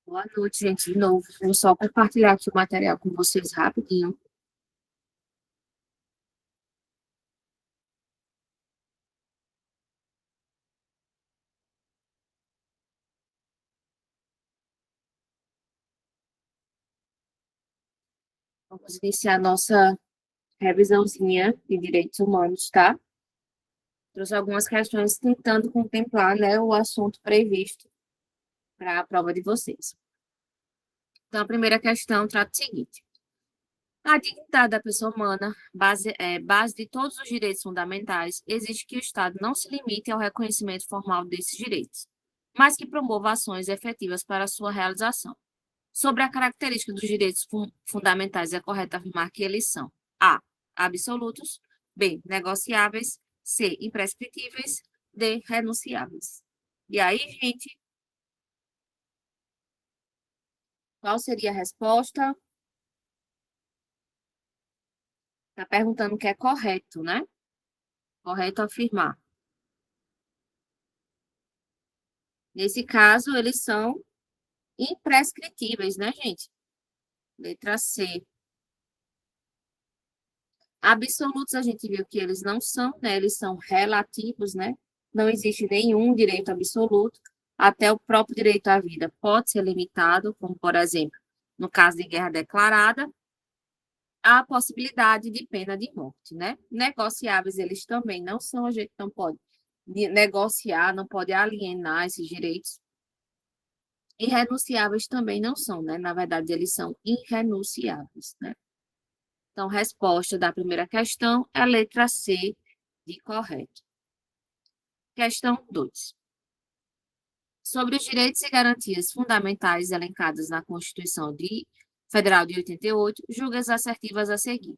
Boa noite, gente, de novo. Vou só compartilhar aqui o material com vocês rapidinho. Vamos iniciar a nossa revisãozinha de direitos humanos, tá? Trouxe algumas questões tentando contemplar, né, o assunto previsto para a prova de vocês. Então, a primeira questão trata o seguinte: a dignidade da pessoa humana, base de todos os direitos fundamentais, exige que o Estado não se limite ao reconhecimento formal desses direitos, mas que promova ações efetivas para a sua realização. Sobre a característica dos direitos fundamentais, é correto afirmar que eles são: A. Absolutos. B. Negociáveis. C. Imprescritíveis. D. Renunciáveis. E aí, gente, qual seria a resposta? Está perguntando o que é correto, né? Correto afirmar. Nesse caso, eles são imprescritíveis, né, gente? Letra C. Absolutos, a gente viu que eles não são, né? Eles são relativos, né? Não existe nenhum direito absoluto. Até o próprio direito à vida pode ser limitado, como, por exemplo, no caso de guerra declarada, a possibilidade de pena de morte, né? Negociáveis, eles também não são, a gente não pode negociar, não pode alienar esses direitos. Irrenunciáveis também não são, né? Na verdade, eles são irrenunciáveis, né? Então, resposta da primeira questão é a letra C de correto. Questão 2. Sobre os direitos e garantias fundamentais elencados na Constituição Federal de 88, julga as assertivas a seguir.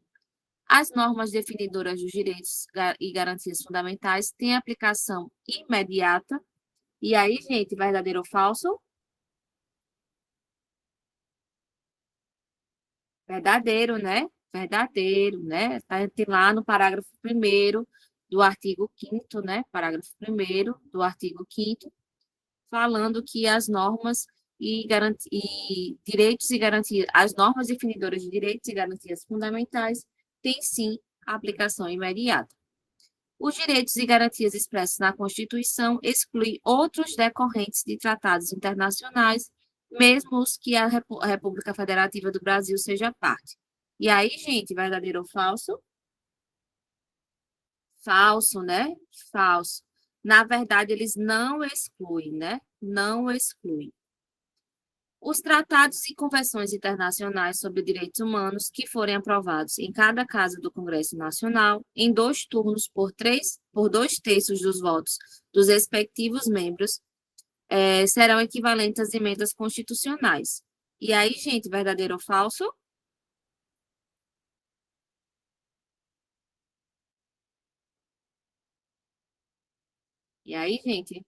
As normas definidoras dos direitos e garantias fundamentais têm aplicação imediata. E aí, gente, verdadeiro ou falso? Verdadeiro, né? Verdadeiro, né? Está lá no parágrafo 1º do artigo 5º, né? Parágrafo 1º do artigo 5º, falando que as normas e direitos e garantias, as normas definidoras de direitos e garantias fundamentais têm sim aplicação imediata. Os direitos e garantias expressos na Constituição excluem outros decorrentes de tratados internacionais, mesmo os que a República Federativa do Brasil seja parte. E aí, gente, verdadeiro ou falso? Falso, né? Falso. Na verdade, eles não excluem, né? Não excluem. Os tratados e convenções internacionais sobre direitos humanos que forem aprovados em cada casa do Congresso Nacional, em 2 turnos por 2/3 dos votos dos respectivos membros, serão equivalentes às emendas constitucionais. E aí, gente, verdadeiro ou falso? E aí, gente?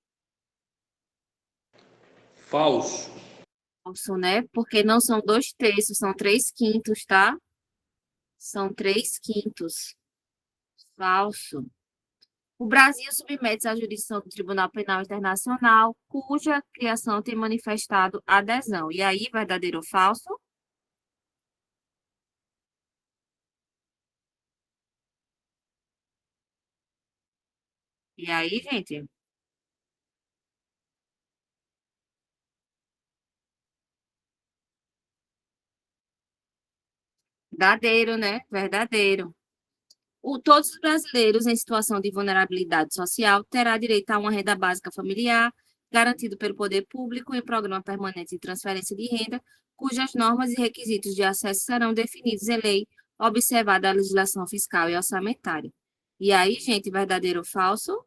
Falso. Falso, né? Porque não são 2/3, são 3/5, tá? São 3/5. Falso. O Brasil submete-se à jurisdição do Tribunal Penal Internacional, cuja criação tem manifestado adesão. E aí, verdadeiro ou falso? E aí, gente? Verdadeiro, né? Verdadeiro. Todos os brasileiros em situação de vulnerabilidade social terá direito a uma renda básica familiar, garantido pelo poder público em programa permanente de transferência de renda, cujas normas e requisitos de acesso serão definidos em lei, observada a legislação fiscal e orçamentária. E aí, gente, verdadeiro ou falso?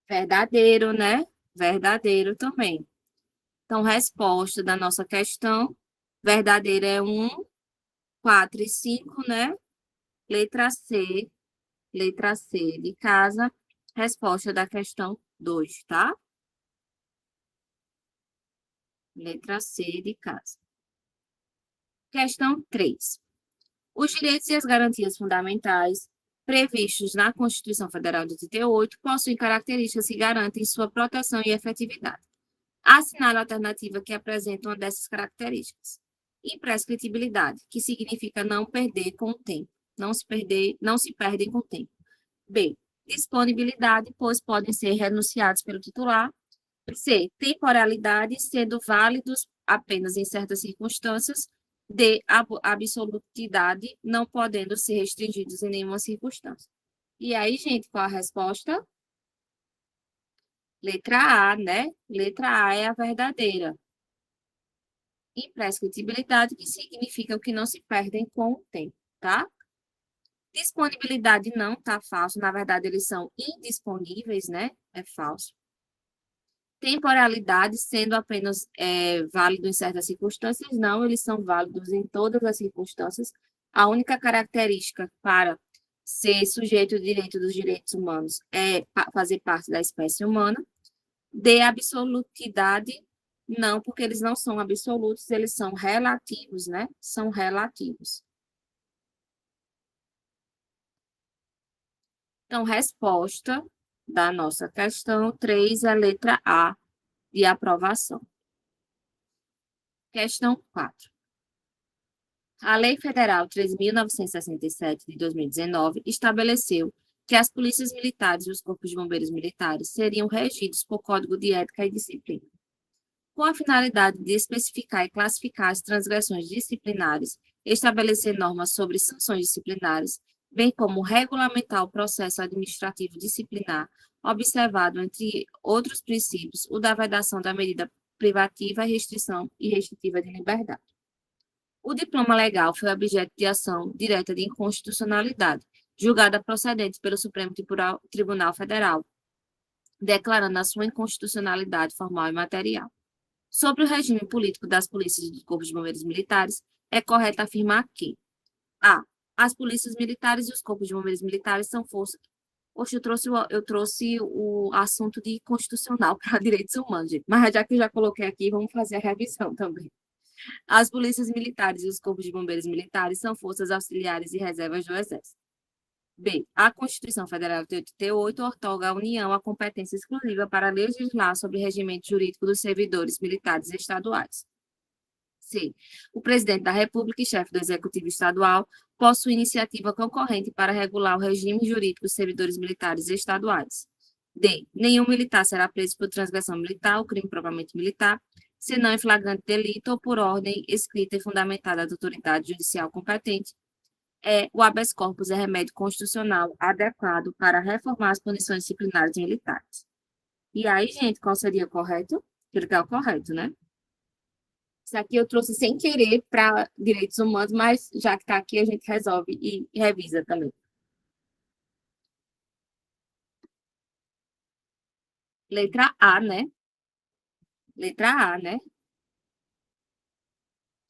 Verdadeiro, né? Verdadeiro também. Então, resposta da nossa questão, verdadeira é 1, 4 e 5, né? Letra C, letra C de casa. Resposta da questão 2, tá? Letra C de casa. Questão 3. Os direitos e as garantias fundamentais previstos na Constituição Federal de 88 possuem características que garantem sua proteção e efetividade. Assinale a alternativa que apresenta uma dessas características. Imprescritibilidade, que significa não perder com o tempo. Não se perdem com o tempo. B. Disponibilidade, pois podem ser renunciados pelo titular. C. Temporalidade, sendo válidos apenas em certas circunstâncias. D. Absolutidade, não podendo ser restringidos em nenhuma circunstância. E aí, gente, qual a resposta? Letra A, né? Letra A é a verdadeira. Imprescritibilidade, que significa o que não se perdem com o tempo, tá? Disponibilidade não tá falso, na verdade eles são indisponíveis, né? É falso. Temporalidade, sendo apenas válido em certas circunstâncias, não, eles são válidos em todas as circunstâncias. A única característica para ser sujeito de direito dos direitos humanos é fazer parte da espécie humana. De absolutidade, não, porque eles não são absolutos, eles são relativos, né? São relativos. Então, resposta da nossa questão 3 é a letra A de aprovação. Questão 4. A Lei Federal 3.967 de 2019 estabeleceu que as polícias militares e os corpos de bombeiros militares seriam regidos por Código de Ética e Disciplina, com a finalidade de especificar e classificar as transgressões disciplinares, estabelecer normas sobre sanções disciplinares, bem como regulamentar o processo administrativo disciplinar, observado, entre outros princípios, o da vedação da medida privativa e restritiva de liberdade. O diploma legal foi objeto de ação direta de inconstitucionalidade, julgada procedente pelo Supremo Tribunal Federal, declarando a sua inconstitucionalidade formal e material. Sobre o regime político das polícias e dos corpos de bombeiros militares, é correto afirmar que a. As polícias militares e os corpos de bombeiros militares são forças. Poxa, eu trouxe o assunto de constitucional para direitos humanos, gente. Mas já que eu já coloquei aqui, vamos fazer a revisão também. As polícias militares e os corpos de bombeiros militares são forças auxiliares e reservas do Exército. B. A Constituição Federal de 88 outorga à União a competência exclusiva para legislar sobre o regimento jurídico dos servidores militares estaduais. C. O presidente da República e chefe do Executivo Estadual possui iniciativa concorrente para regular o regime jurídico dos servidores militares estaduais. D. Nenhum militar será preso por transgressão militar ou crime propriamente militar, senão em flagrante delito ou por ordem escrita e fundamentada da autoridade judicial competente. O habeas corpus é remédio constitucional adequado para reformar as punições disciplinares militares. E aí, gente, qual seria o correto? Aquilo que é o correto, né? Isso aqui eu trouxe sem querer para direitos humanos, mas já que está aqui, a gente resolve e revisa também. Letra A, né? Letra A, né?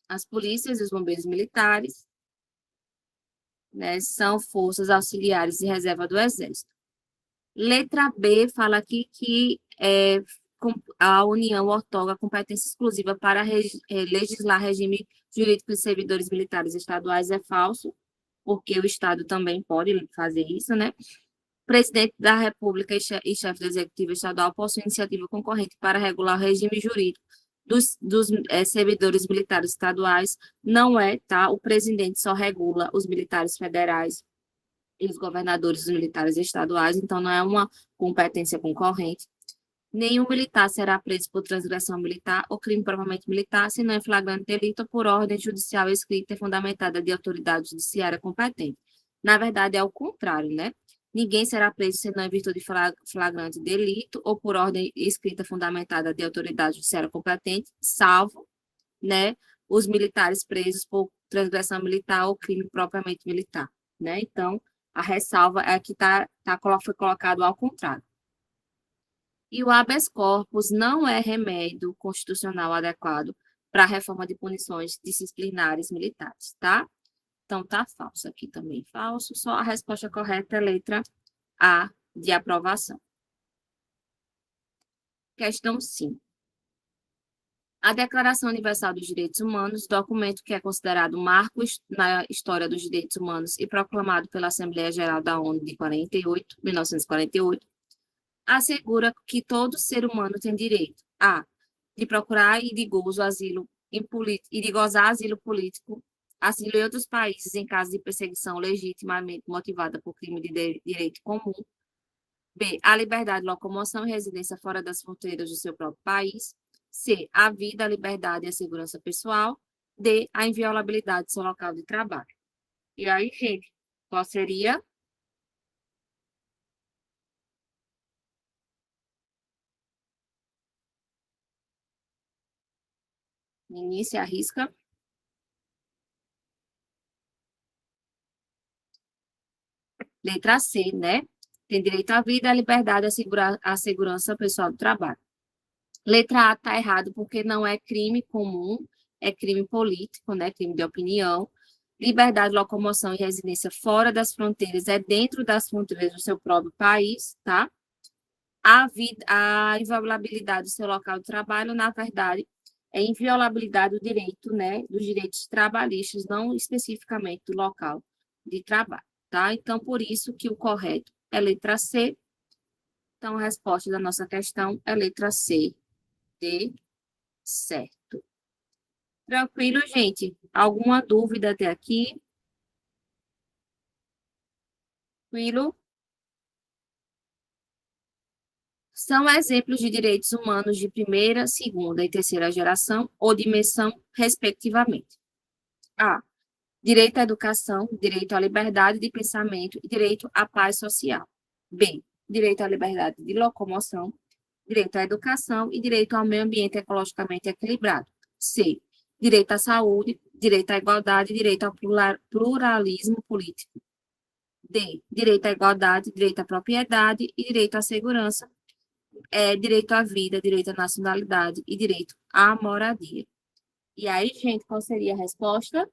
As polícias e os bombeiros militares, né, são forças auxiliares de reserva do Exército. Letra B fala aqui que a União outorga competência exclusiva para legislar regime jurídico de servidores militares estaduais. É falso, porque o Estado também pode fazer isso, né? O presidente da República e chefe do Executivo Estadual possui iniciativa concorrente para regular o regime jurídico dos servidores militares estaduais. Não é, tá? O presidente só regula os militares federais e os governadores dos militares estaduais, então não é uma competência concorrente. Nenhum militar será preso por transgressão militar ou crime propriamente militar, se não em flagrante delito ou por ordem judicial escrita e fundamentada de autoridade judiciária competente. Na verdade, é o contrário, né? Ninguém será preso senão em virtude de flagrante delito ou por ordem escrita fundamentada de autoridade judiciária competente, salvo, né, os militares presos por transgressão militar ou crime propriamente militar, né? Então, a ressalva é que foi colocado ao contrário. E o habeas corpus não é remédio constitucional adequado para a reforma de punições disciplinares militares, tá? Então, tá falso aqui também, falso. Só a resposta correta é a letra A de aprovação. Questão 5. A Declaração Universal dos Direitos Humanos, documento que é considerado marco na história dos direitos humanos e proclamado pela Assembleia Geral da ONU de 1948, assegura que todo ser humano tem direito a de procurar e de gozo asilo e de gozar asilo político, asilo em outros países em caso de perseguição legitimamente motivada por crime de direito comum. B, a liberdade de locomoção e residência fora das fronteiras do seu próprio país. C, a vida, a liberdade e a segurança pessoal. D, a inviolabilidade do seu local de trabalho. E aí, gente, qual seria? Início, arrisca. Letra C, né? Tem direito à vida, à liberdade, à segurança pessoal do trabalho. Letra A está errado porque não é crime comum, é crime político, né? Crime de opinião. Liberdade de locomoção e residência fora das fronteiras é dentro das fronteiras do seu próprio país, tá? A inviolabilidade do seu local de trabalho, na verdade, é inviolabilidade do direito, né? Dos direitos trabalhistas, não especificamente do local de trabalho, tá? Então, por isso que o correto é letra C. Então, a resposta da nossa questão é letra C, de certo. Tranquilo, gente? Alguma dúvida até aqui? Tranquilo? São exemplos de direitos humanos de primeira, segunda e terceira geração ou dimensão, respectivamente. A. Direito à educação, direito à liberdade de pensamento e direito à paz social. B. Direito à liberdade de locomoção, direito à educação e direito ao meio ambiente ecologicamente equilibrado. C. Direito à saúde, direito à igualdade e direito ao pluralismo político. D. Direito à igualdade, direito à propriedade e direito à segurança, direito à vida, direito à nacionalidade e direito à moradia. E aí, gente, qual seria a resposta?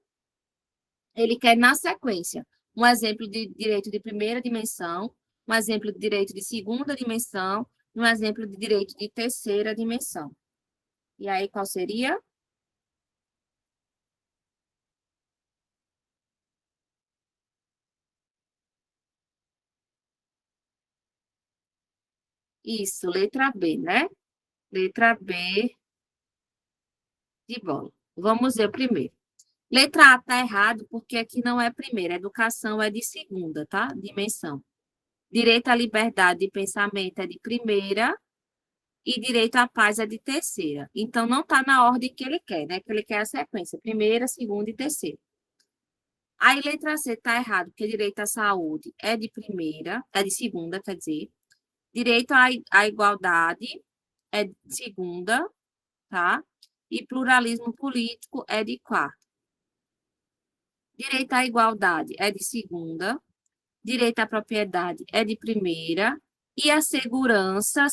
Ele quer, na sequência, um exemplo de direito de primeira dimensão, um exemplo de direito de segunda dimensão, um exemplo de direito de terceira dimensão. E aí, qual seria? Isso, letra B, né? Letra B de bola. Vamos ver o primeiro. Letra A tá errado porque aqui não é primeira, educação é de segunda, tá? Dimensão. Direito à liberdade de pensamento é de primeira e direito à paz é de terceira. Então, não está na ordem que ele quer, né? Que ele quer a sequência, primeira, segunda e terceira. Aí, letra C está errado, porque direito à saúde é de primeira, é de segunda, quer dizer. Direito à igualdade é de segunda, tá? E pluralismo político é de quarta. Direito à igualdade é de segunda, direito à propriedade é de primeira, e a segurança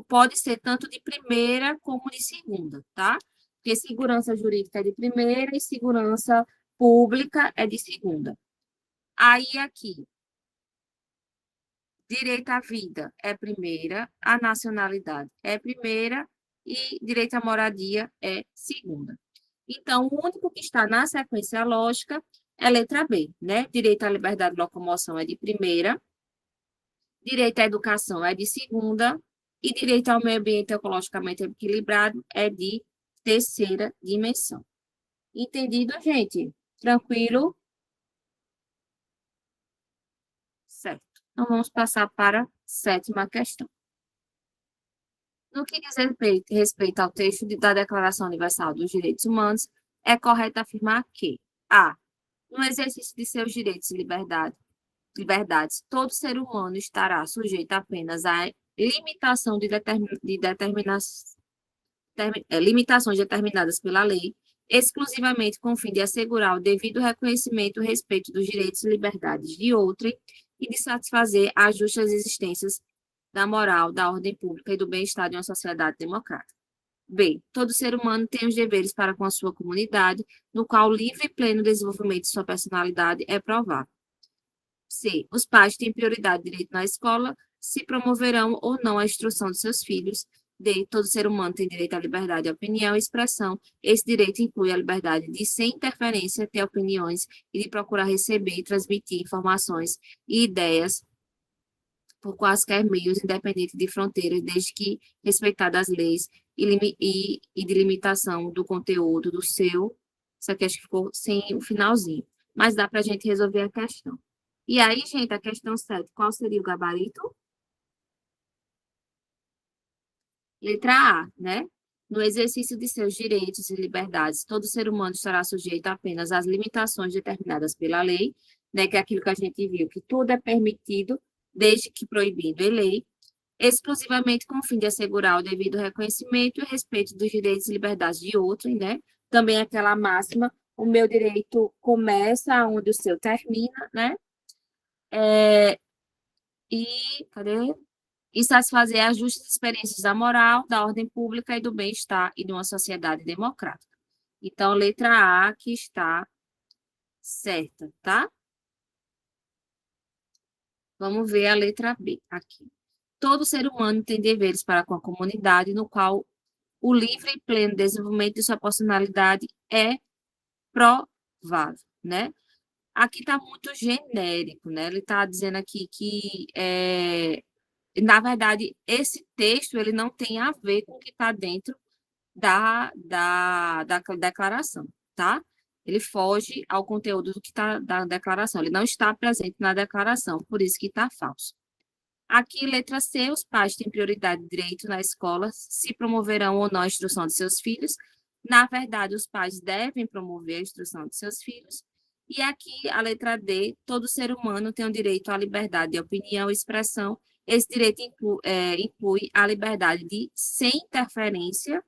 pode ser tanto de primeira como de segunda, tá? Porque segurança jurídica é de primeira e segurança pública é de segunda. Aí, aqui, direito à vida é primeira, a nacionalidade é primeira e direito à moradia é segunda. Então, o único que está na sequência lógica é a letra B, né? Direito à liberdade de locomoção é de primeira, direito à educação é de segunda e direito ao meio ambiente ecologicamente equilibrado é de terceira dimensão. Entendido, gente? Tranquilo? Certo. Então, vamos passar para a sétima questão. No que diz respeito ao texto da Declaração Universal dos Direitos Humanos, é correto afirmar que a. No exercício de seus direitos e liberdades, todo ser humano estará sujeito apenas à limitação limitações determinadas pela lei, exclusivamente com o fim de assegurar o devido reconhecimento e respeito dos direitos e liberdades de outrem e de satisfazer as justas existências da moral, da ordem pública e do bem-estar de uma sociedade democrática. B. Todo ser humano tem os deveres para com a sua comunidade, no qual o livre e pleno desenvolvimento de sua personalidade é provável. C. Os pais têm prioridade de direito na escola, se promoverão ou não a instrução de seus filhos, D. Todo ser humano tem direito à liberdade de opinião e expressão. Esse direito inclui a liberdade de, sem interferência, ter opiniões e de procurar receber e transmitir informações e ideias por quaisquer meios, independente de fronteiras, desde que respeitadas as leis e de limitação do conteúdo do seu. Isso aqui acho que ficou sem o finalzinho. Mas dá para a gente resolver a questão. E aí, gente, a questão 7, qual seria o gabarito? Letra A, né? No exercício de seus direitos e liberdades, todo ser humano estará sujeito apenas às limitações determinadas pela lei, né? Que é aquilo que a gente viu, que tudo é permitido, desde que proibido em lei, exclusivamente com o fim de assegurar o devido reconhecimento e respeito dos direitos e liberdades de outros, né? Também aquela máxima, o meu direito começa onde o seu termina, né? Cadê? E satisfazer as justas experiências da moral, da ordem pública e do bem-estar e de uma sociedade democrática. Então, letra A que está certa, tá? Vamos ver a letra B aqui. Todo ser humano tem deveres para com a comunidade, no qual o livre e pleno desenvolvimento de sua personalidade é provável, né? Aqui está muito genérico, né? Ele está dizendo aqui que na verdade, esse texto ele não tem a ver com o que está dentro da declaração, tá? Ele foge ao conteúdo do que está da declaração. Ele não está presente na declaração, por isso que está falso. Aqui, letra C, os pais têm prioridade de direito na escola, se promoverão ou não a instrução de seus filhos. Na verdade, os pais devem promover a instrução de seus filhos. E aqui, a letra D, todo ser humano tem o direito à liberdade de opinião e expressão. Esse direito inclui a liberdade de, sem interferência,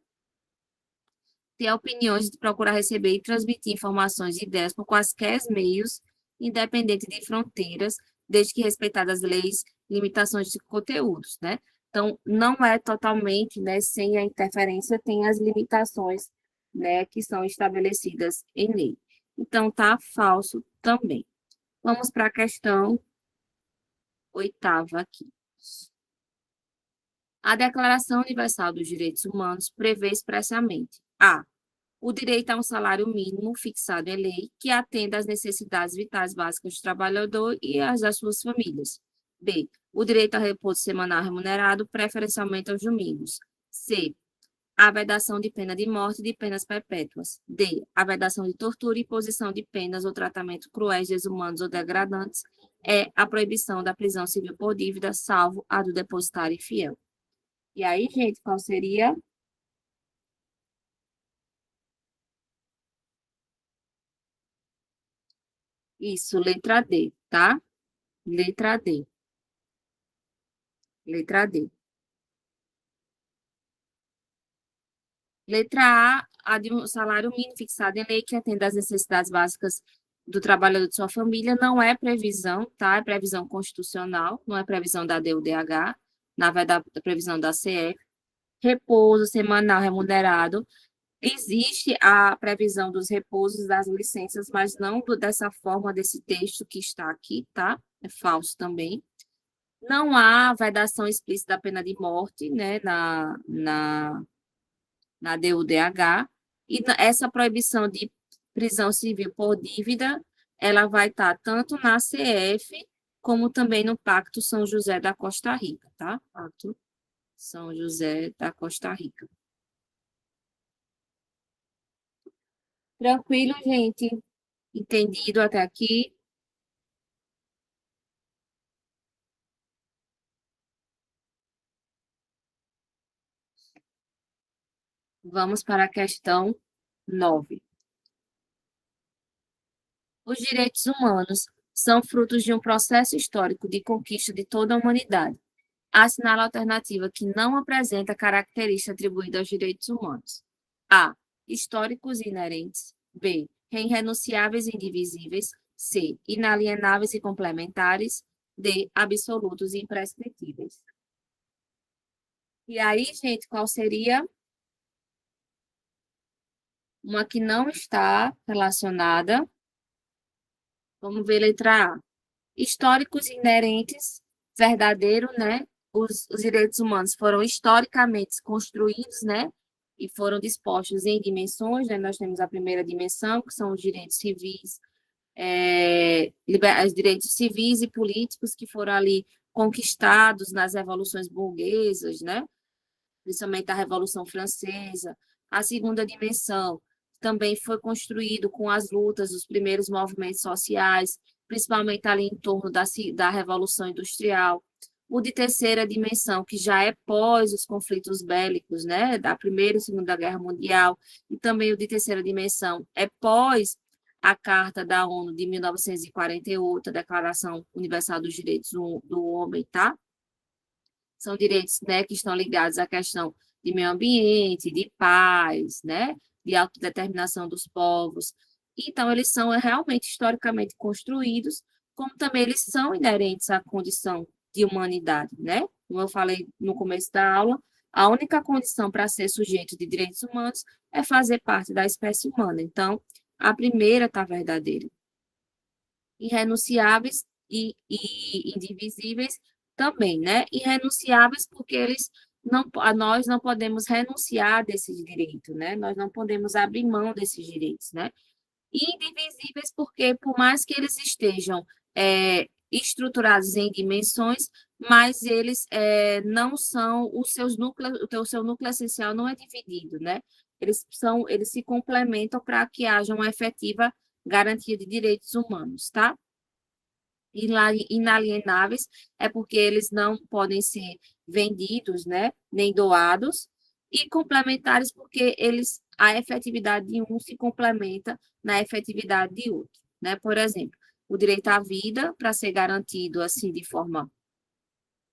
ter opiniões, de procurar receber e transmitir informações e ideias por quaisquer meios, independente de fronteiras, desde que respeitadas as leis, limitações de conteúdos, né? Então, não é totalmente, né, sem a interferência, tem as limitações, né, que são estabelecidas em lei. Então, tá falso também. Vamos para a questão 8ª aqui. A Declaração Universal dos Direitos Humanos prevê expressamente a. O direito a um salário mínimo fixado em lei que atenda às necessidades vitais básicas do trabalhador e às das suas famílias. B. O direito ao repouso semanal remunerado, preferencialmente aos domingos. C. A vedação de pena de morte e de penas perpétuas. D. A vedação de tortura, imposição de penas ou tratamento cruéis, desumanos ou degradantes. E. A proibição da prisão civil por dívida, salvo a do depositário infiel. E aí, gente, qual seria? Isso, letra D, tá? Letra D. Letra D. Letra A de um salário mínimo fixado em lei que atenda às necessidades básicas do trabalhador de sua família, não é previsão, tá? É previsão constitucional, não é previsão da DUDH, na verdade, é previsão da CF. Repouso semanal remunerado. Existe a previsão dos repousos das licenças, mas não dessa forma, desse texto que está aqui, tá? É falso também. Não há vedação explícita da pena de morte, né, na DUDH, e essa proibição de prisão civil por dívida, ela vai estar tanto na CF, como também no Pacto São José da Costa Rica, tá? Pacto São José da Costa Rica. Tranquilo, gente? Entendido até aqui? Vamos para a questão 9. Os direitos humanos são frutos de um processo histórico de conquista de toda a humanidade. Assinala a alternativa que não apresenta característica atribuída aos direitos humanos. A. Históricos e inerentes. B. Irrenunciáveis e indivisíveis. C. Inalienáveis e complementares. D. Absolutos e imprescritíveis. E aí, gente, qual seria uma que não está relacionada? Vamos ver letra A. Históricos inerentes, verdadeiro, né? os direitos humanos foram historicamente construídos, né? E foram dispostos em dimensões, né? Nós temos a primeira dimensão, que são os direitos civis, os direitos civis e políticos que foram ali conquistados nas revoluções burguesas, né? Principalmente a Revolução Francesa. A segunda dimensão também foi construído com as lutas dos primeiros movimentos sociais, principalmente ali em torno da Revolução Industrial. O de terceira dimensão, que já é pós os conflitos bélicos, né, da Primeira e Segunda Guerra Mundial, e também o de terceira dimensão é pós a Carta da ONU de 1948, a Declaração Universal dos Direitos do Homem, tá? São direitos, né, que estão ligados à questão de meio ambiente, de paz, né, de autodeterminação dos povos. Então, eles são realmente historicamente construídos, como também eles são inerentes à condição de humanidade, né? Como eu falei no começo da aula, a única condição para ser sujeito de direitos humanos é fazer parte da espécie humana. Então, a primeira está verdadeira. Irrenunciáveis e indivisíveis também, né? Irrenunciáveis porque nós não podemos renunciar desse direito, né? Nós não podemos abrir mão desses direitos, né? E indivisíveis porque, por mais que eles estejam estruturados em dimensões, mas eles não são o seu núcleo essencial não é dividido, né? Eles se complementam para que haja uma efetiva garantia de direitos humanos, tá? Inalienáveis é porque eles não podem ser vendidos, né, nem doados, e complementares porque a efetividade de um se complementa na efetividade de outro, né? Por exemplo, o direito à vida, para ser garantido assim de forma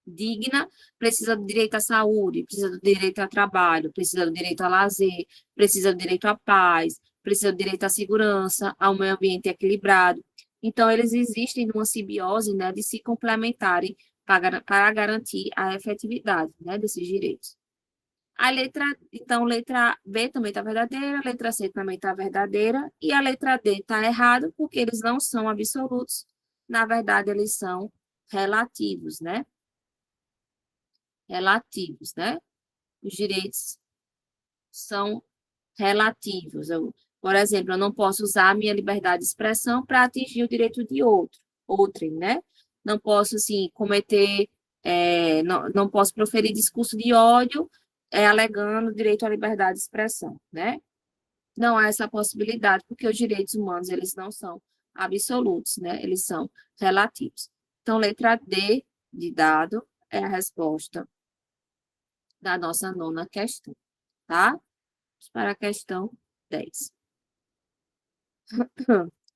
digna, precisa do direito à saúde, precisa do direito ao trabalho, precisa do direito ao lazer, precisa do direito à paz, precisa do direito à segurança, ao meio ambiente equilibrado. Então, eles existem numa simbiose, né, de se complementarem para garantir a efetividade, né, desses direitos. Então, letra B também está verdadeira, letra C também está verdadeira, e a letra D está errada, porque eles não são absolutos, na verdade, eles são relativos, né? Relativos, né? Os direitos são relativos. Por exemplo, eu não posso usar a minha liberdade de expressão para atingir o direito de outrem, né? Não posso, assim, não posso proferir discurso de ódio alegando direito à liberdade de expressão, né? Não há essa possibilidade, porque os direitos humanos, eles não são absolutos, né? Eles são relativos. Então, letra D de dado é a resposta da nossa nona questão, tá? Vamos para a questão 10.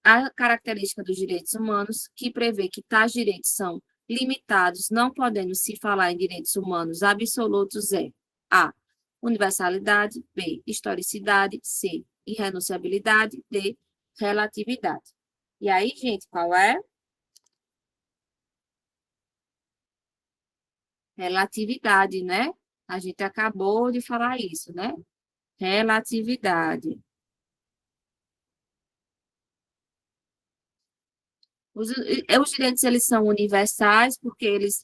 A característica dos direitos humanos, que prevê que tais direitos são limitados, não podendo se falar em direitos humanos absolutos, é A. Universalidade, B. Historicidade, C. Irrenunciabilidade, D. Relatividade. E aí, gente, qual é? Relatividade, né? A gente acabou de falar isso, né? Relatividade. Os direitos, eles são universais, porque eles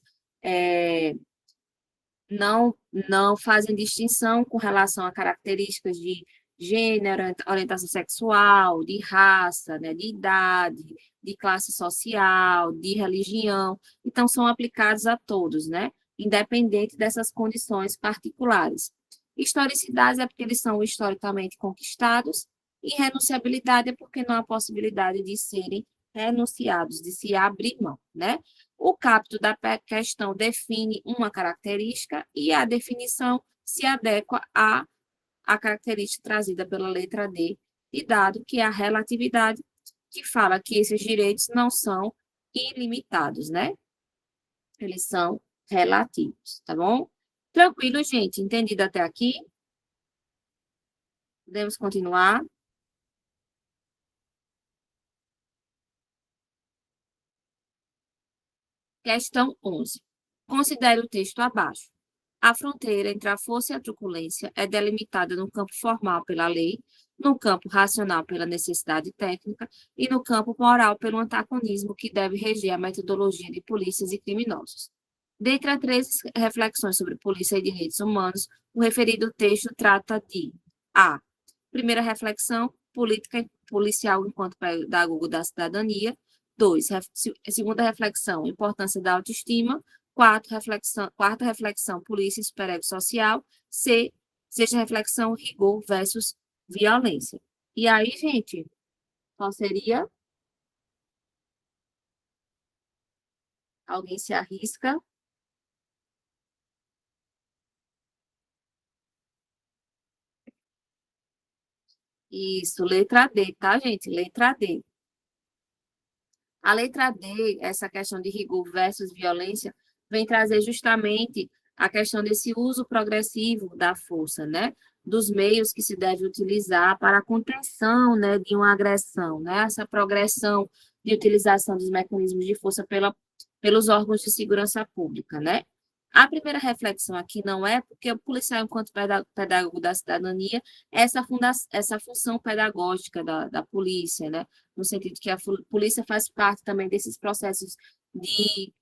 não fazem distinção com relação a características de gênero, orientação sexual, de raça, né, de idade, de classe social, de religião. Então, são aplicados a todos, né? Independente dessas condições particulares. Historicidade é porque eles são historicamente conquistados, e renunciabilidade é porque não há possibilidade de serem renunciados, de se abrir mão, né? O capto da questão define uma característica e a definição se adequa à característica trazida pela letra D de dado, que é a relatividade, que fala que esses direitos não são ilimitados, né? Eles são relativos, tá bom? Tranquilo, gente? Entendido até aqui? Podemos continuar? Questão 11. Considere o texto abaixo. A fronteira entre a força e a truculência é delimitada no campo formal pela lei, no campo racional pela necessidade técnica e no campo moral pelo antagonismo que deve reger a metodologia de polícias e criminosos. Dentre as três reflexões sobre polícia e direitos humanos, o referido texto trata de A. Primeira reflexão, política policial enquanto pedagogo da cidadania. 2. Segunda reflexão, importância da autoestima. Quarta reflexão, polícia e superego social. Sexta reflexão, rigor versus violência. E aí, gente, qual seria? Alguém se arrisca? Isso, letra D, tá, gente? Letra D. A letra D, essa questão de rigor versus violência, vem trazer justamente a questão desse uso progressivo da força, né? Dos meios que se deve utilizar para a contenção, né, de uma agressão, né? Essa progressão de utilização dos mecanismos de força pelos órgãos de segurança pública, né? A primeira reflexão aqui não é porque o policial, enquanto pedagogo da cidadania, é essa função pedagógica da polícia, né? No sentido que a polícia faz parte também desses processos de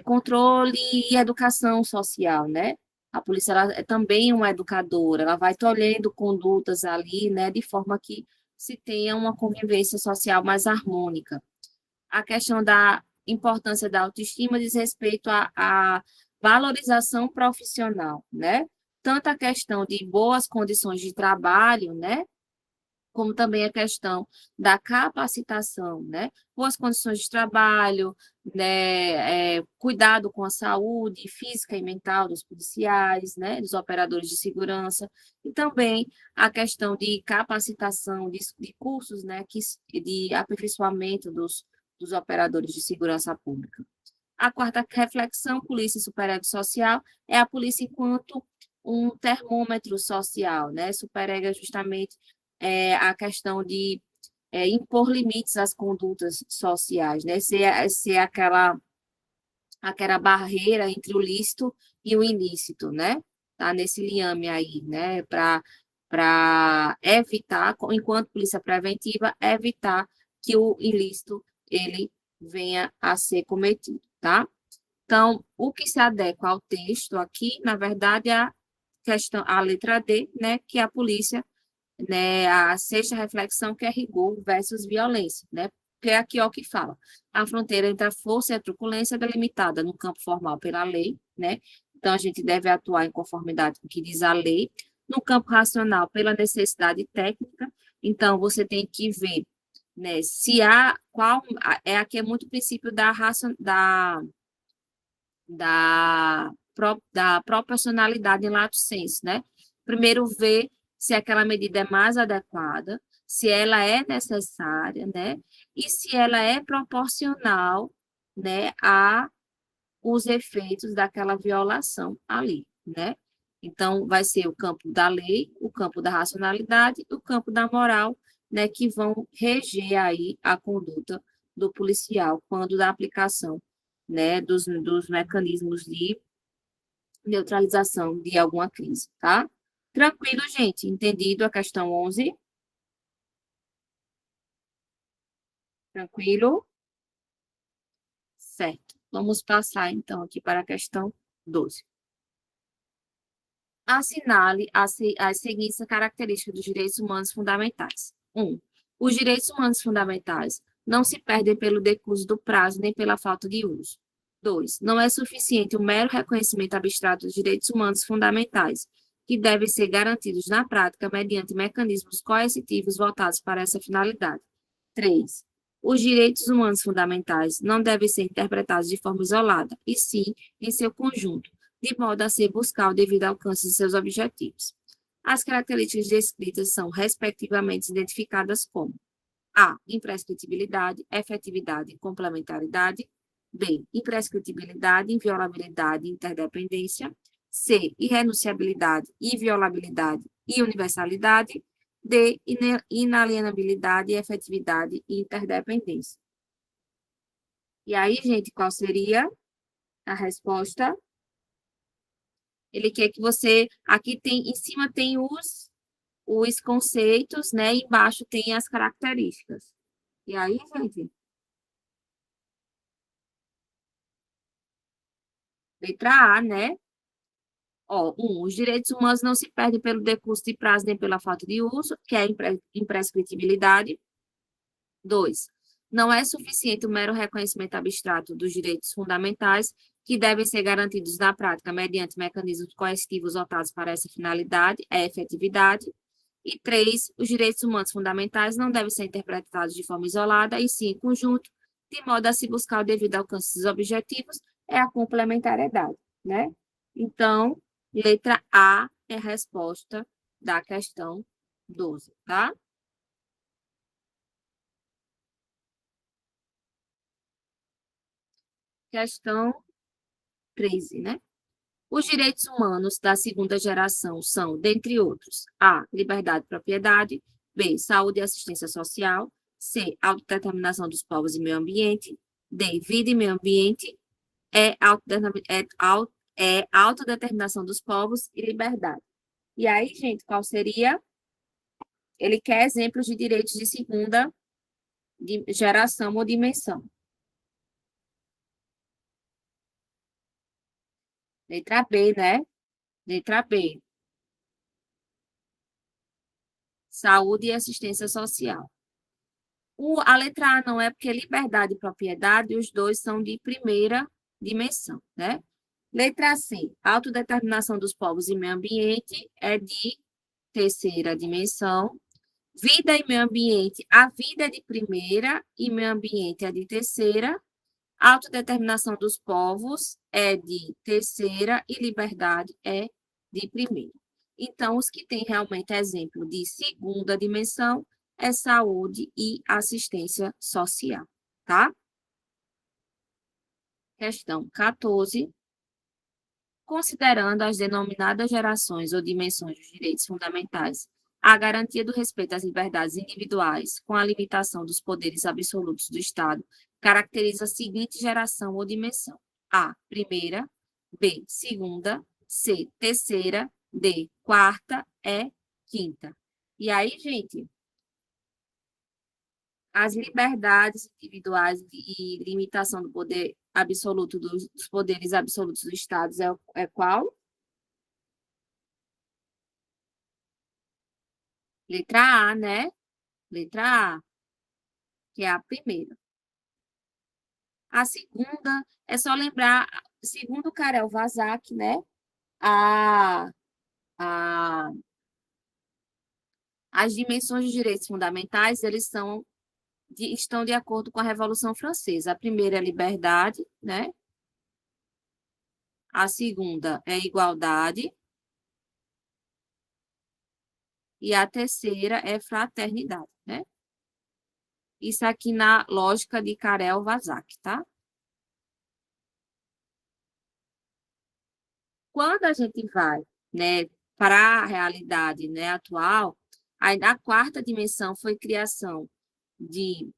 controle e educação social, né? A polícia ela é também uma educadora, ela vai tolhendo condutas ali, né, de forma que se tenha uma convivência social mais harmônica. A questão da importância da autoestima diz respeito à valorização profissional, né? Tanto a questão de boas condições de trabalho, né? Como também a questão da capacitação, né? Boas condições de trabalho, né? Cuidado com a saúde física e mental dos policiais, né? Dos operadores de segurança, e também a questão de capacitação, de cursos, né? De aperfeiçoamento dos operadores de segurança pública. A quarta reflexão, polícia e superego social, é a polícia enquanto um termômetro social, né? Superega justamente a questão de impor limites às condutas sociais, né? Ser aquela barreira entre o lícito e o ilícito, né? Tá nesse liame aí, né? Para evitar, enquanto polícia preventiva, evitar que o ilícito ele venha a ser cometido, tá? Então, o que se adequa ao texto aqui, na verdade, é a letra D, né, que é a polícia, né, a sexta reflexão, que é rigor versus violência, né, que é aqui ó, que fala. A fronteira entre a força e a truculência é delimitada no campo formal pela lei, né, então a gente deve atuar em conformidade com o que diz a lei. No campo racional, pela necessidade técnica, então você tem que ver, né, se há, aqui é muito o princípio da proporcionalidade em lato sensu, né? Primeiro, ver se aquela medida é mais adequada, se ela é necessária, né? E se ela é proporcional, né, a os efeitos daquela violação ali, né? Então, vai ser o campo da lei, o campo da racionalidade, o campo da moral, né, que vão reger aí a conduta do policial quando da aplicação, né, dos mecanismos de neutralização de alguma crise, tá? Tranquilo, gente? Entendido a questão 11? Tranquilo? Certo. Vamos passar, então, aqui para a questão 12. Assinale as seguintes características dos direitos humanos fundamentais. 1. Os direitos humanos fundamentais não se perdem pelo decurso do prazo nem pela falta de uso. 2. Não é suficiente o mero reconhecimento abstrato dos direitos humanos fundamentais, que devem ser garantidos na prática mediante mecanismos coercitivos voltados para essa finalidade. 3. Os direitos humanos fundamentais não devem ser interpretados de forma isolada, e sim em seu conjunto, de modo a ser buscar o devido alcance de seus objetivos. As características descritas são, respectivamente, identificadas como A. Imprescritibilidade, efetividade e complementaridade. B. Imprescritibilidade, inviolabilidade e interdependência. C. Irrenunciabilidade, inviolabilidade e universalidade. D. Inalienabilidade, efetividade e interdependência. E aí, gente, qual seria a resposta? Ele quer que você. Aqui tem, em cima tem os conceitos, né? E embaixo tem as características. E aí, gente, Letra A, né? Ó, os direitos humanos não se perdem pelo decurso de prazo nem pela falta de uso, que é a imprescritibilidade. 2. Não é suficiente o mero reconhecimento abstrato dos direitos fundamentais, que devem ser garantidos na prática mediante mecanismos coercitivos votados para essa finalidade, é efetividade. E 3. Os direitos humanos fundamentais não devem ser interpretados de forma isolada, e sim em conjunto, de modo a se buscar o devido alcance dos objetivos, é a complementariedade, né? Então, letra A é a resposta da questão 12, tá? Questão 13, né? Os direitos humanos da segunda geração são, dentre outros, A, liberdade e propriedade, B, saúde e assistência social, C, autodeterminação dos povos e meio ambiente, D, vida e meio ambiente, autodeterminação dos povos e liberdade. E aí, gente, qual seria? Ele quer exemplos de direitos de segunda geração ou dimensão. Letra B, né? Letra B. Saúde e assistência social. A letra A não é porque liberdade e propriedade, os dois são de primeira dimensão, né? Letra C, autodeterminação dos povos e meio ambiente é de terceira dimensão. Vida e meio ambiente, a vida é de primeira e meio ambiente é de terceira. Autodeterminação dos povos é de terceira e liberdade é de primeira. Então, os que têm realmente exemplo de segunda dimensão é saúde e assistência social, tá? Questão 14. Considerando as denominadas gerações ou dimensões dos direitos fundamentais, a garantia do respeito às liberdades individuais, com a limitação dos poderes absolutos do Estado, caracteriza a seguinte geração ou dimensão: A, primeira; B, segunda; C, terceira; D, quarta; E, quinta. E aí, gente, as liberdades individuais e limitação do poder absoluto dos poderes absolutos dos estados é qual? Letra A, né? Letra A, que é a primeira. A segunda, é só lembrar, segundo Karel Vazak, né? A, a, as dimensões dos direitos fundamentais, estão de acordo com a Revolução Francesa. A primeira é liberdade, né? A segunda é igualdade. E a terceira é fraternidade, né? Isso aqui na lógica de Karel Vazak, tá? Quando a gente vai, né, para a realidade, né, atual, aí a quarta dimensão foi criação de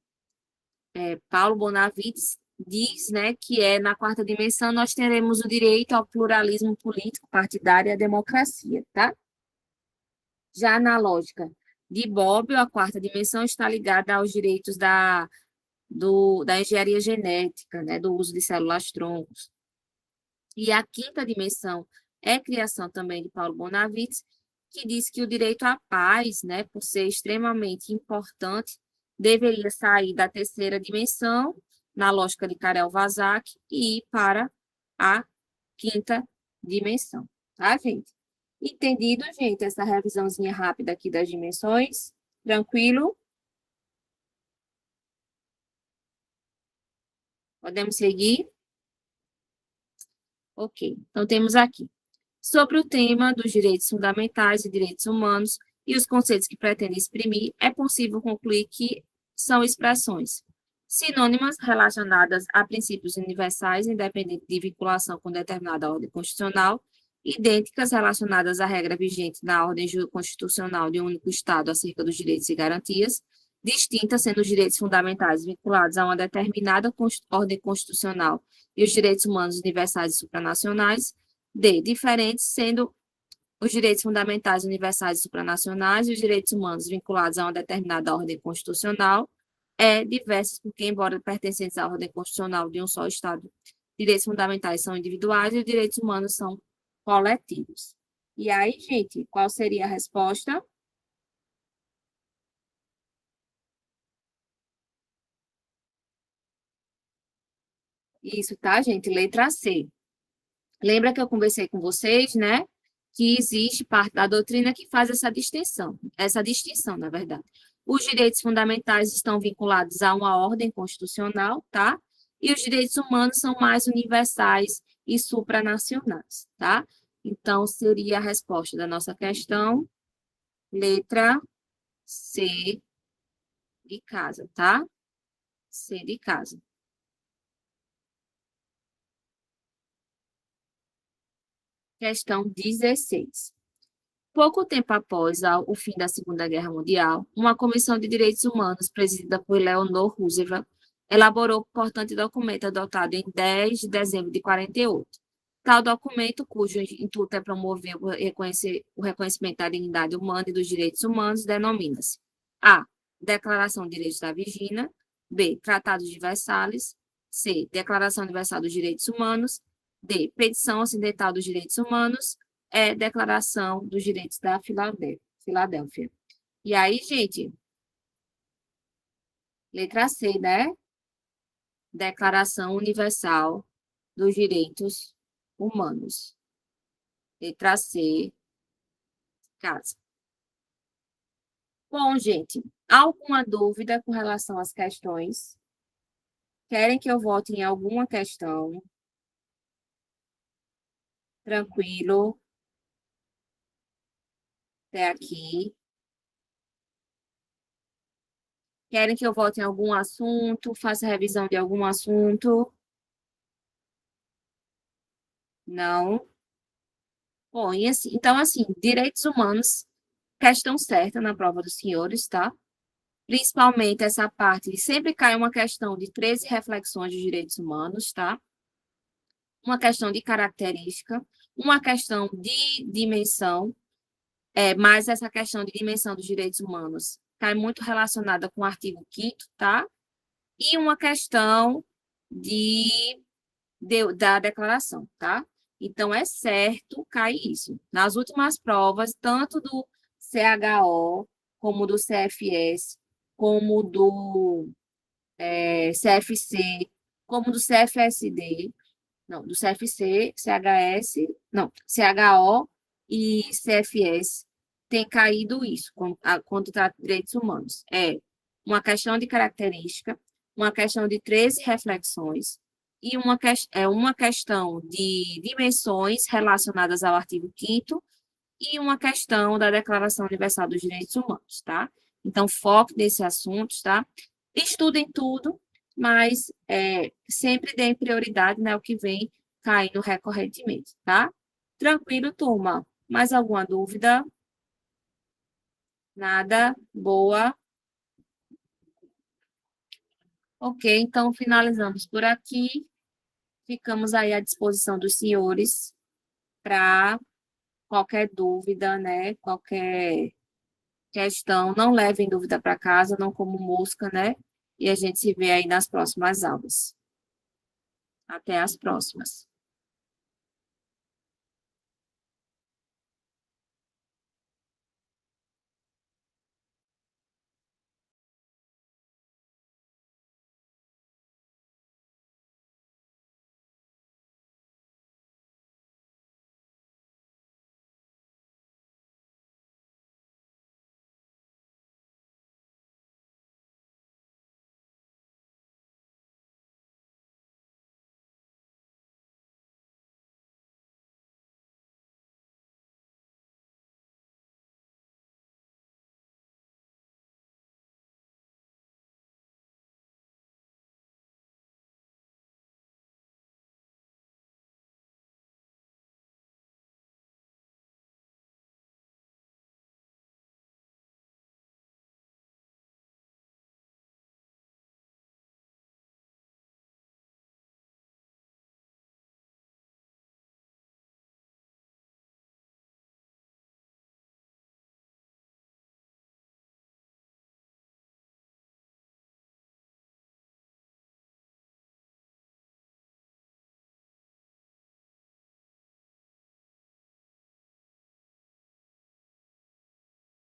Paulo Bonavides, diz, né, que na quarta dimensão nós teremos o direito ao pluralismo político partidário e à democracia, tá? Já na lógica de Bobbio, a quarta dimensão está ligada aos direitos da engenharia genética, né, do uso de células-troncos. E a quinta dimensão é criação também de Paulo Bonavides, que diz que o direito à paz, né, por ser extremamente importante, deveria sair da terceira dimensão, na lógica de Karel Vazak, e ir para a quinta dimensão, tá, gente? Entendido, gente, essa revisãozinha rápida aqui das dimensões? Tranquilo? Podemos seguir? Ok. Então, temos aqui. Sobre o tema dos direitos fundamentais e direitos humanos e os conceitos que pretendem exprimir, é possível concluir que são expressões sinônimas relacionadas a princípios universais, independente de vinculação com determinada ordem constitucional, idênticas relacionadas à regra vigente na ordem constitucional de um único Estado acerca dos direitos e garantias, distintas sendo os direitos fundamentais vinculados a uma determinada ordem constitucional e os direitos humanos universais e supranacionais, D, diferentes sendo os direitos fundamentais universais e supranacionais e os direitos humanos vinculados a uma determinada ordem constitucional, diversos porque, embora pertencentes à ordem constitucional de um só Estado Direitos fundamentais são individuais e os direitos humanos são coletivos. E aí, gente, qual seria a resposta? Isso, tá, gente? Letra C. Lembra que eu conversei com vocês, né? Que existe parte da doutrina que faz essa distinção, na verdade. Os direitos fundamentais estão vinculados a uma ordem constitucional, tá? E os direitos humanos são mais universais e supranacionais, tá? Então, seria a resposta da nossa questão, letra C de casa, tá? C de casa. Questão 16. Pouco tempo após o fim da Segunda Guerra Mundial, uma comissão de direitos humanos, presidida por Eleanor Roosevelt, elaborou um importante documento adotado em 10 de dezembro de 48. Tal documento, cujo intuito é promover o reconhecimento da dignidade humana e dos direitos humanos, denomina-se A. Declaração de Direitos da Virgínia, B. Tratado de Versalhes, C. Declaração Universal dos Direitos Humanos, D. Petição Ocidental dos Direitos Humanos, Declaração dos Direitos da Filadélfia. E aí, gente, letra C, né? Declaração Universal dos Direitos Humanos. Letra C, casa. Bom, gente, alguma dúvida com relação às questões? Querem que eu volte em alguma questão? Tranquilo? Até aqui. Querem que eu volte em algum assunto? Faça revisão de algum assunto? Não? Bom, e assim, então, assim, direitos humanos, questão certa na prova dos senhores, tá? Principalmente essa parte, sempre cai uma questão de 13 reflexões de direitos humanos, tá? Uma questão de característica, uma questão de dimensão, mas essa questão de dimensão dos direitos humanos cai muito relacionada com o artigo 5º, tá? E uma questão da declaração, tá? Então, é certo, cai isso. Nas últimas provas, tanto do CHO, como do CFS, como do CFC, como do CFSD, não, do CFC, CHS, não, CHO e CFS, tem caído isso, quanto trata de direitos humanos. É uma questão de característica, uma questão de 13 reflexões, e uma questão de dimensões relacionadas ao artigo 5º e uma questão da Declaração Universal dos Direitos Humanos, tá? Então, foco nesse assunto, tá? Estudem tudo, mas sempre deem prioridade, né, ao que vem caindo recorrentemente, tá? Tranquilo, turma? Mais alguma dúvida? Nada? Boa? Ok, então finalizamos por aqui. Ficamos aí à disposição dos senhores para qualquer dúvida, né? Qualquer questão, não levem dúvida para casa, não como mosca, né? E a gente se vê aí nas próximas aulas. Até as próximas.